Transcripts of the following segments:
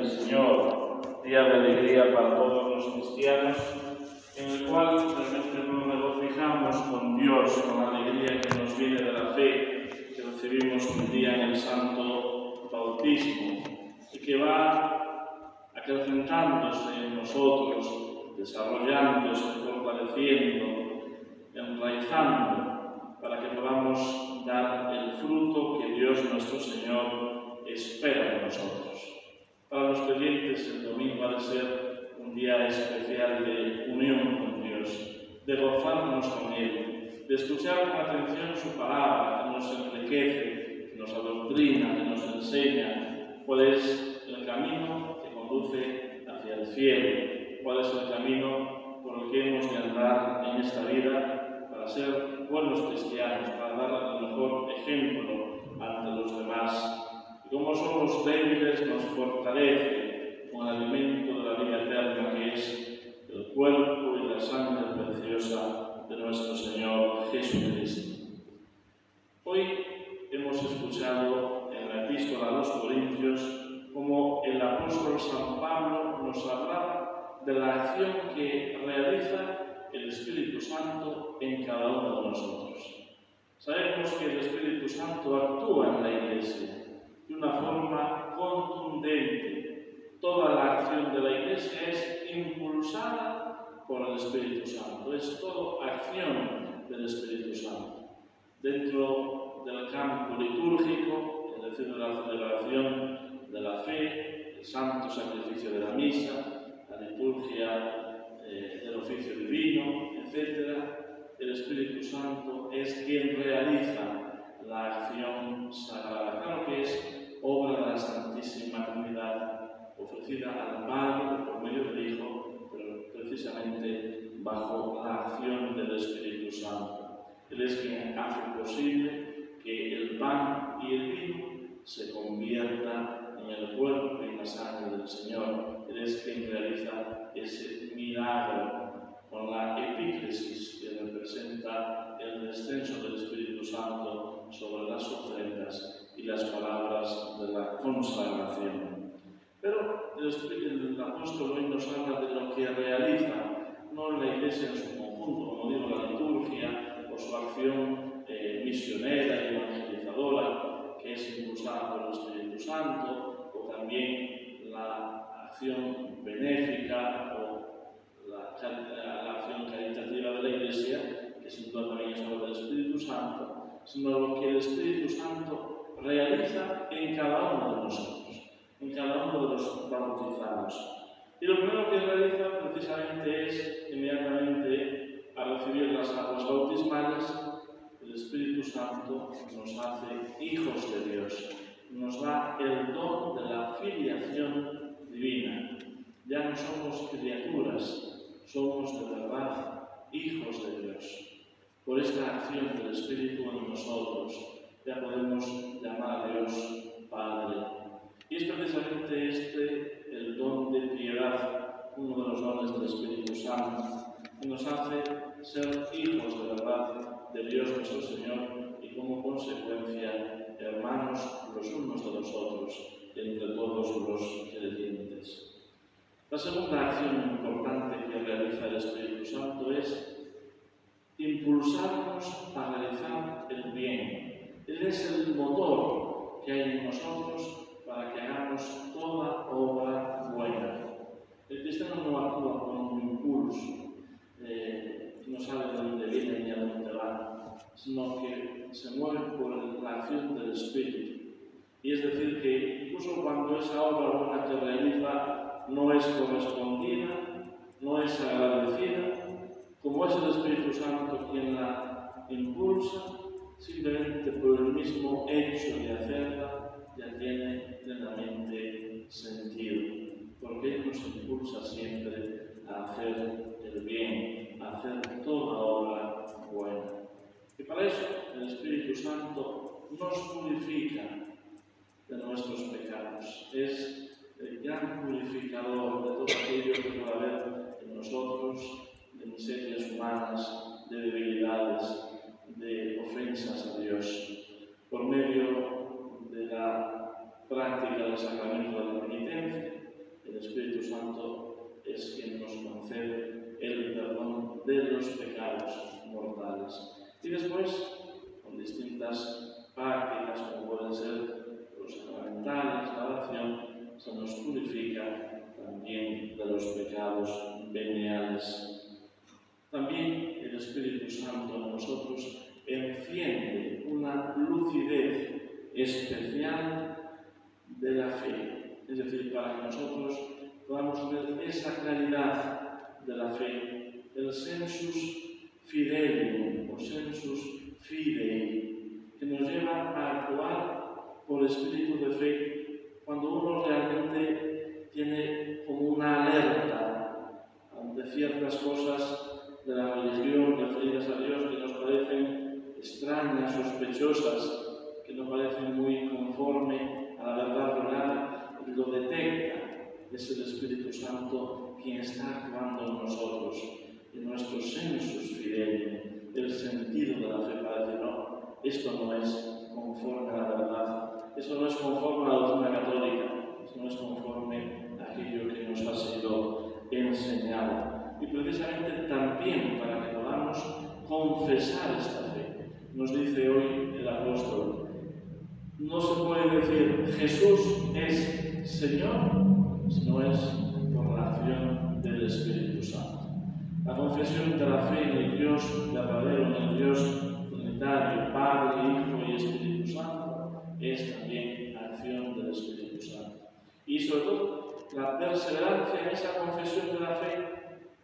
del Señor, día de alegría para todos los cristianos, en el cual realmente nos regocijamos con Dios, con la alegría que nos viene de la fe que recibimos un día en el Santo Bautismo y que va acrecentándose en nosotros, desarrollándose, fortaleciendo, enraizando, para que podamos dar el fruto que Dios nuestro Señor espera de nosotros. Para los creyentes el domingo ha de ser un día especial de unión con Dios, de gozarnos con Él, de escuchar con atención su palabra, que nos enriquece, que nos adoctrina, que nos enseña cuál es el camino que conduce hacia el cielo, cuál es el camino por el que hemos de andar en esta vida para ser buenos cristianos, para dar el mejor ejemplo ante los demás. Y como somos débiles, nos fortalece con el alimento de la vida eterna, que es el cuerpo y la sangre preciosa de nuestro Señor Jesucristo. Hoy hemos escuchado en la Epístola a los Corintios cómo el apóstol San Pablo nos hablaba de la acción que realiza el Espíritu Santo en cada uno de nosotros. Sabemos que el Espíritu Santo actúa en la Iglesia de una forma contundente. Toda la acción de la Iglesia es impulsada por el Espíritu Santo, es toda acción del Espíritu Santo. Dentro del campo litúrgico, es decir, de la celebración de la fe, el santo sacrificio de la misa, la liturgia del oficio divino, etc., el Espíritu Santo es quien realiza la acción sagrada. Claro que es obra de la Santísima Trinidad, ofrecida al Padre por medio del Hijo, pero precisamente bajo la acción del Espíritu Santo. Él es quien hace posible que el pan y el vino se conviertan en el cuerpo y en la sangre del Señor. Él es quien realiza ese milagro con la epíclesis que representa el descenso del Espíritu Santo sobre las ofrendas y las palabras de la consagración. Pero el apóstol hoy nos habla de lo que realiza, no en la Iglesia en su conjunto, como digo, la liturgia, o su acción misionera y evangelizadora, que es impulsada por el Espíritu Santo, o también la acción benéfica o la acción caritativa de la Iglesia, que sin duda también es obra del Espíritu Santo, sino lo que el Espíritu Santo realiza en cada uno de nosotros, en cada uno de los bautizados. Y lo primero que realiza precisamente es inmediatamente al recibir las aguas bautismales, el Espíritu Santo nos hace hijos de Dios, nos da el don de la filiación divina. Ya no somos criaturas, somos de verdad hijos de Dios. Por esta acción del Espíritu en nosotros ya podemos llamar a Dios Padre. Y es precisamente este el don de piedad, uno de los dones del Espíritu Santo, que nos hace ser hijos de verdad de Dios nuestro Señor y como consecuencia hermanos los unos de los otros entre todos los creyentes. La segunda acción importante que realiza el Espíritu Santo es impulsarnos a realizar el bien. Él es el motor que hay en nosotros para que hagamos toda obra buena. El cristiano no actúa con un impulso, no sabe de dónde viene ni a dónde va, sino que se mueve por la acción del Espíritu. Y es decir, que incluso cuando esa obra buena que realiza no es correspondida, no es agradecida, como es el Espíritu Santo quien la impulsa, simplemente por el mismo hecho de hacerla ya tiene plenamente sentido, porque Él nos impulsa siempre a hacer el bien, a hacer toda obra buena. Y para eso el Espíritu Santo nos purifica de nuestros pecados. Es el gran purificador de todo aquello que pueda haber en nosotros, de miserias humanas, de debilidades, de ofensas a Dios. Por medio de la práctica del sacramento de la penitencia, de los pecados mortales. Y después, con distintas prácticas, como pueden ser los sacramentales, la oración, se nos purifica también de los pecados veniales. También el Espíritu Santo en nosotros enciende una lucidez especial de la fe, es decir, para que nosotros podamos ver esa claridad de la fe, el sensus fidelium o sensus fidei, que nos lleva a actuar por espíritu de fe cuando uno realmente tiene como una alerta ante ciertas cosas de la religión referidas a Dios que nos parecen extrañas, sospechosas, que no parecen muy conforme a la verdad real, y lo detecta. Es el Espíritu Santo quien está actuando en nosotros, en nuestro sensus fidei, el sentido de la fe para decir, no, esto no es conforme a la verdad, esto no es conforme a la doctrina católica, esto no es conforme a aquello que nos ha sido enseñado. Y precisamente también para que podamos confesar esta fe, nos dice hoy el apóstol, no se puede decir Jesús es Señor si no es por la acción del Espíritu Santo. La confesión de la fe en el Dios verdadero, en el Dios trinitario, Padre, Hijo y Espíritu Santo, es también acción del Espíritu Santo. Y sobre todo, la perseverancia en esa confesión de la fe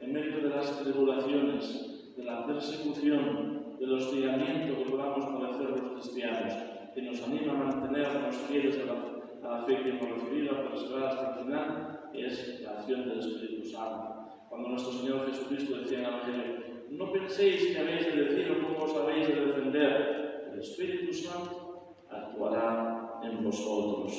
en medio de las tribulaciones, de la persecución, del hostigamiento que podamos padecer los cristianos, que nos anima a mantenernos fieles a la fe que hemos recibido, a perseverar hasta el final, es la acción del Espíritu Santo. Cuando nuestro Señor Jesucristo decía en el Evangelio, no penséis que habéis de decir o cómo os habéis de defender, el Espíritu Santo actuará en vosotros.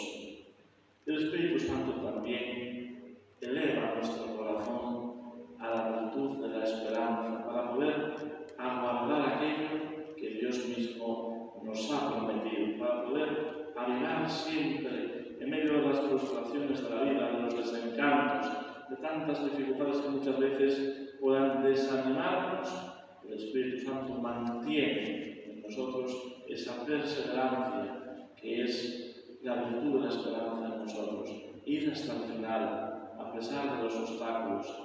El Espíritu Santo también eleva nuestro corazón a la virtud de la esperanza, para poder aguardar aquello que Dios mismo nos ha prometido, para poder avivar siempre, en medio de las frustraciones de la vida, de los desencantos, de tantas dificultades que muchas veces puedan desanimarnos, el Espíritu Santo mantiene en nosotros esa perseverancia que es la virtud de la esperanza en nosotros. Ir hasta el final, a pesar de los obstáculos,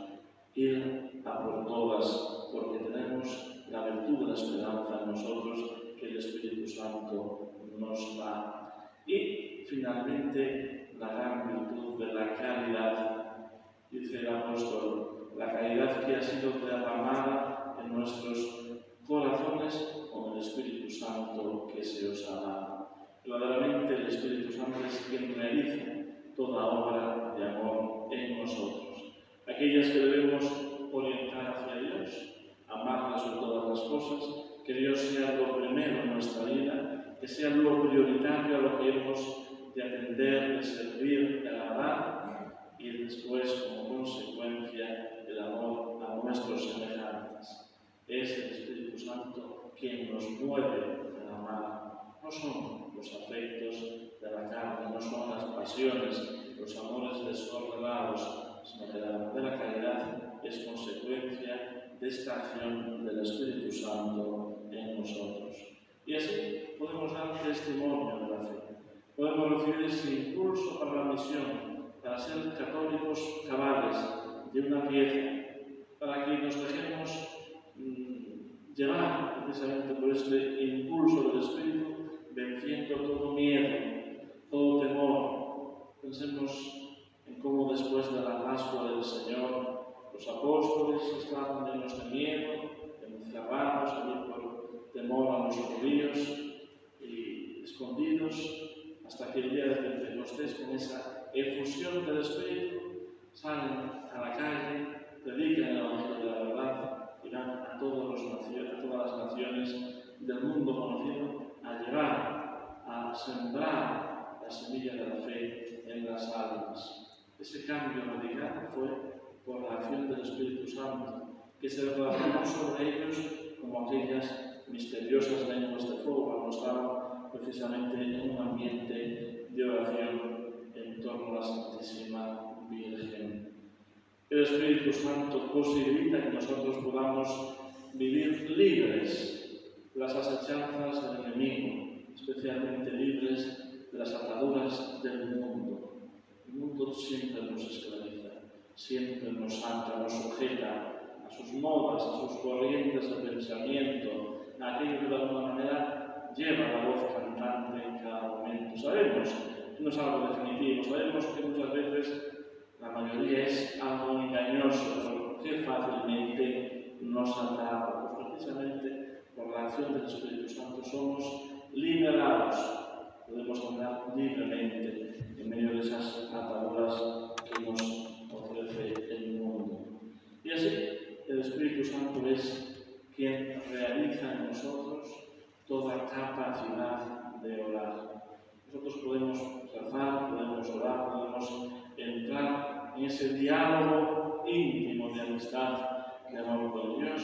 ir a por todas, porque tenemos la virtud de la esperanza en nosotros que el Espíritu Santo nos da. Y finalmente, la gran virtud de la caridad. Dice el apóstol, la caridad que ha sido derramada en nuestros corazones con el Espíritu Santo que se os ha dado. Verdaderamente el Espíritu Santo es quien realiza toda obra de amor en nosotros. Aquellas que debemos orientar hacia Dios, amarle sobre todas las cosas, que Dios sea lo primero en nuestra vida, que sea lo prioritario a lo que hemos de atender, de servir, de agradar, y después, como consecuencia, el amor a nuestros semejantes. Es el Espíritu Santo quien nos mueve a amar. No son los afectos de la carne, no son las pasiones, los amores desordenados, sino que la verdadera caridad es consecuencia de esta acción del Espíritu Santo en nosotros. Y así podemos dar testimonio de la fe. Podemos recibir ese impulso para la misión, para ser católicos cabales de una pieza, para que nos dejemos llevar precisamente por este impulso del Espíritu, venciendo todo miedo, todo temor. Pensemos en cómo después de la Pascua del Señor, los apóstoles estaban llenos de miedo, encerrados allí por temor a los judíos y escondidos, hasta que el día de Pentecostés, con esa efusión del Espíritu, salen a la calle, predican el Evangelio de la verdad y van a todas las naciones del mundo conocido a llevar, a sembrar la semilla de la fe en las almas. Ese cambio radical fue por la acción del Espíritu Santo, que se relacionó sobre ellos como aquellas misteriosas lenguas de fuego cuando estaban precisamente en un ambiente de oración en torno a la Santísima Virgen. El El Espíritu Santo posibilita que nosotros podamos vivir libres de las asechanzas del enemigo, especialmente libres de las ataduras del mundo. El mundo siempre nos esclaviza, siempre nos ata, nos sujeta a sus modas, a sus corrientes de pensamiento, a aquello que de alguna manera lleva la voz cantante en cada momento. Sabemos que no es algo definitivo, sabemos que muchas veces la mayoría es algo engañoso, pero que fácilmente nos atrapa. Pues precisamente por la acción del Espíritu Santo somos liberados, podemos andar libremente en medio de esas ataduras que nos ofrece el mundo. Y así el Espíritu Santo es quien realiza en nosotros toda capacidad de orar. Nosotros podemos rezar, podemos orar, podemos entrar en ese diálogo íntimo de amistad, de amor con Dios,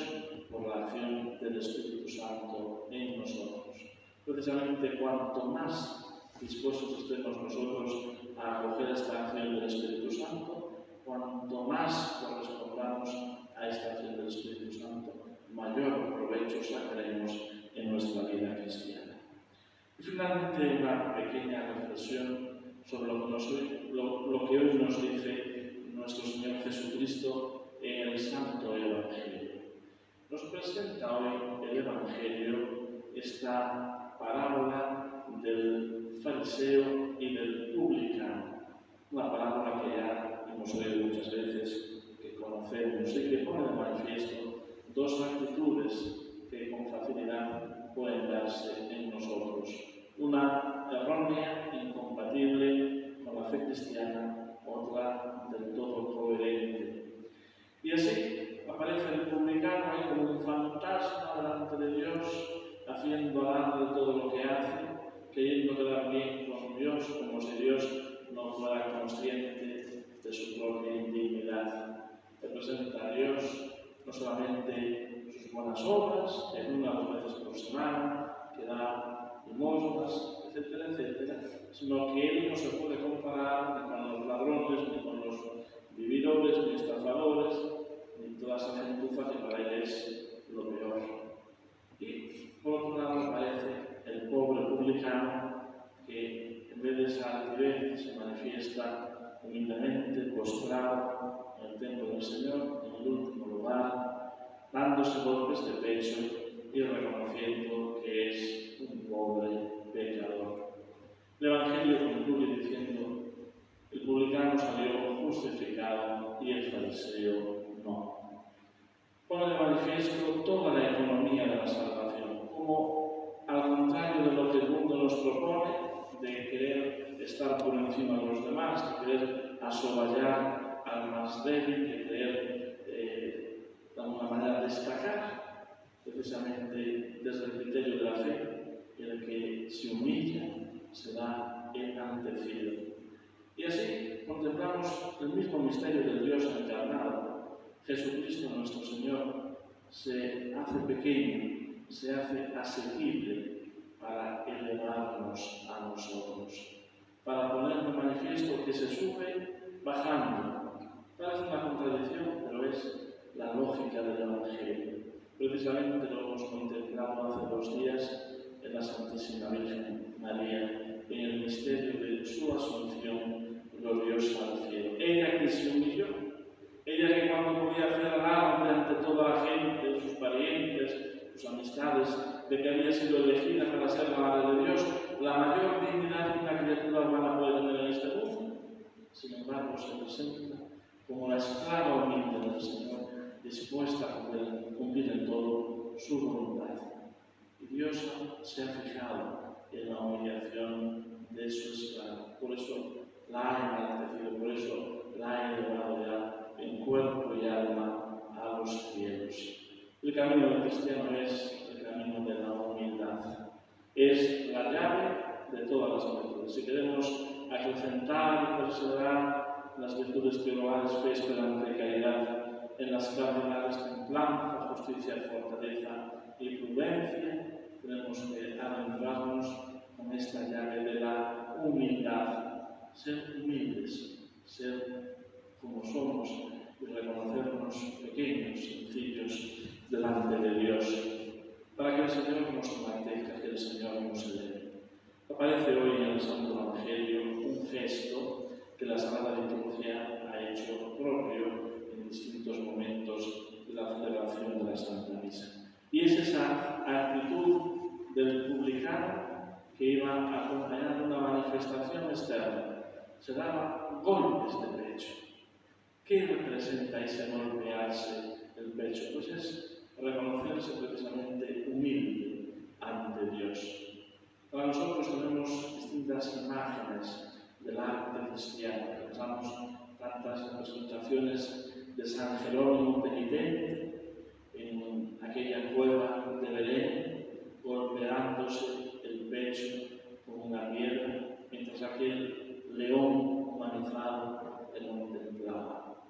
por la acción del Espíritu Santo en nosotros. Precisamente cuanto más dispuestos estemos nosotros a acoger esta acción del Espíritu Santo, cuanto más correspondamos a esta acción del Espíritu Santo, mayor provecho sacaremos en nuestra vida cristiana. Y finalmente una pequeña reflexión sobre lo que hoy nos dice nuestro Señor Jesucristo en el Santo Evangelio. Nos presenta hoy el Evangelio esta parábola del fariseo y del publicano, una parábola que ya hemos oído muchas veces, que conocemos y que pone de manifiesto dos actitudes que con facilidad pueden darse en nosotros. Una errónea, incompatible con la fe cristiana, otra del todo coherente. Y así aparece el publicano ahí como un fantasma delante de Dios, haciendo alarde de todo lo que hace, queriendo quedar bien con Dios, como si Dios no fuera consciente de su propia indignidad. Representa a Dios no solamente sus buenas obras, en una o dos veces por semana, que da limosnas, etcétera, etcétera, sino que Él no se puede comparar ni con los ladrones, ni con los vividores, ni estafadores, ni toda esa gentuza que para Él es lo peor. Y por otro lado aparece el pobre publicano que en vez de esa altivez se manifiesta humildemente postrado en el templo del Señor, en el último lugar, dándose golpes de pecho y reconociendo que es un pobre pecador. El Evangelio concluye diciendo: el publicano salió justificado y el fariseo no. Pone de manifiesto toda la economía de la salvación, como al contrario de lo que el mundo nos propone, de querer estar por encima de los demás, de querer asoballar al más débil, de querer de alguna manera destacar, precisamente desde el criterio de la fe, el que se humilla será enaltecido. Y así contemplamos el mismo misterio del Dios encarnado. Jesucristo nuestro Señor se hace pequeño, se hace asequible para elevarnos a nosotros, para poner de manifiesto que se sube bajando. Parece una contradicción, pero es la lógica del Evangelio. Precisamente lo hemos contemplado hace 2 días en la Santísima Virgen María, en el misterio de su asunción gloriosa al cielo. Ella que se humilló, ella que cuando podía hacer alarde ante toda la gente, sus parientes, sus amistades, de que había sido elegida para ser la madre de Dios, la mayor dignidad que una criatura humana puede tener en este mundo, sin embargo se presenta como la esclava humilde del Señor, dispuesta a cumplir en todo su voluntad. Y Dios se ha fijado en la humillación de su esclava. Por eso la ha enaltecido, por eso la ha elevado ya en cuerpo y alma a los cielos. El camino del cristiano es el camino de la humildad. Es la llave de todas las virtudes. Si queremos acrecentar y perseverar las virtudes teologales, fe, esperanza y caridad, en las cardinales templanza, justicia, fortaleza y prudencia, tenemos que adentrarnos con esta llave de la humildad. Ser humildes, ser como somos, y reconocernos pequeños, sencillos, delante de Dios, para que el Señor nos mantenga, que el Señor nos eleve. Aparece hoy en el Santo Evangelio un gesto que la Sagrada Liturgia ha hecho propio en distintos momentos de la celebración de la Santa Misa. Y es esa actitud del publicano que iba acompañada de una manifestación externa. Se daba golpes de pecho. ¿Qué representa ese golpearse el pecho? Pues es reconocerse precisamente humilde ante Dios. Para nosotros tenemos distintas imágenes del arte cristiano. Pensamos tantas representaciones de San Jerónimo penitente en aquella cueva de Belén, golpeándose el pecho con una piedra, mientras aquel león humanizado le contemplaba.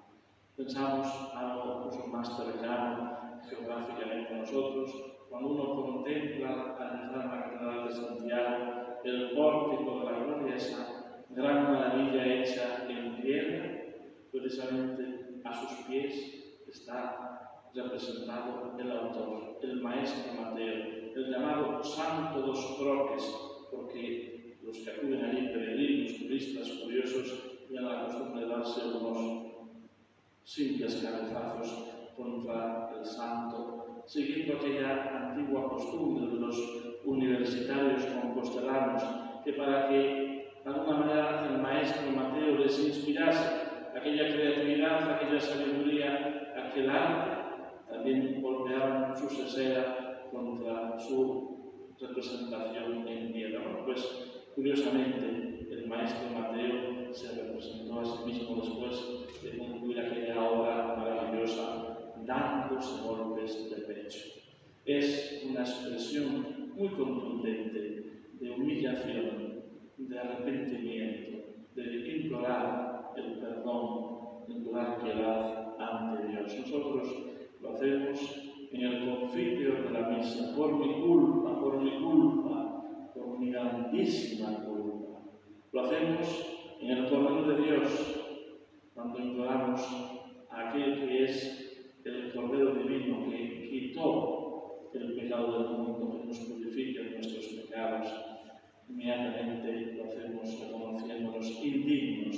Pensamos algo incluso más cercano geográficamente a nosotros, cuando uno contempla al entrar en la Catedral de Santiago el pórtico de la Gloria, esa gran maravilla hecha en piedra, precisamente a sus pies está representado el autor, el maestro Mateo, el llamado Santo dos Troques, porque los que acuden allí, peregrinos, turistas, curiosos, tienen la costumbre de darse unos simples cabezazos contra el santo, siguiendo aquella antigua costumbre de los universitarios compostelanos, que para que de alguna manera el maestro Mateo les inspirase aquella creatividad, aquella sabiduría, aquel arte, también golpeaban su sesera contra su representación en piedra. Bueno, pues curiosamente el maestro Mateo se representó a sí mismo después de concluir aquella obra maravillosa, dándose golpes de pecho. Es una expresión muy contundente de humillación, de arrepentimiento, de implorar el perdón, de implorar piedad ante Dios. Nosotros lo hacemos en el confitio de la misa, por mi culpa, por mi grandísima culpa. Lo hacemos en el Cordero de Dios, cuando imploramos a aquel que es el Cordero Divino, que quitó el pecado del mundo, que nos purifica de nuestros pecados. Inmediatamente lo hacemos reconociéndonos indignos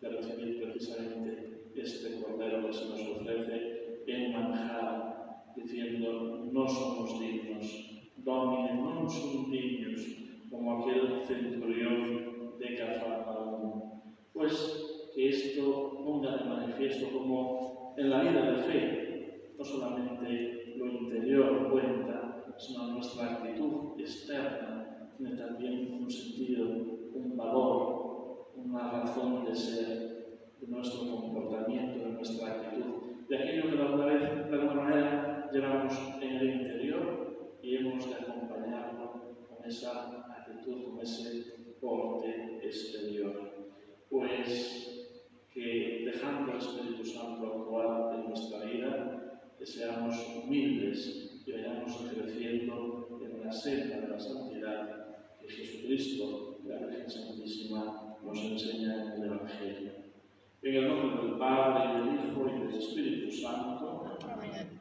de recibir precisamente este Cordero que se nos ofrece en manjar, diciendo: no somos dignos, Domine non sum dignus, como aquel centurión de Cafarnaúm. Pues que esto ponga de manifiesto como en la vida de fe no solamente lo interior cuenta, sino nuestra actitud externa tiene también un sentido, un valor, una razón de ser de nuestro comportamiento, de nuestra actitud, de aquello que alguna vez, de alguna manera, llevamos en el interior y hemos de acompañarlo con esa actitud, con ese porte exterior. Pues que, dejando al Espíritu Santo actuar en nuestra vida, que seamos humildes y vayamos creciendo en la senda de la santidad que Jesucristo, la Virgen Santísima, nos enseña en el Evangelio. En el nombre del Padre, y del Hijo, y del Espíritu Santo. Amén.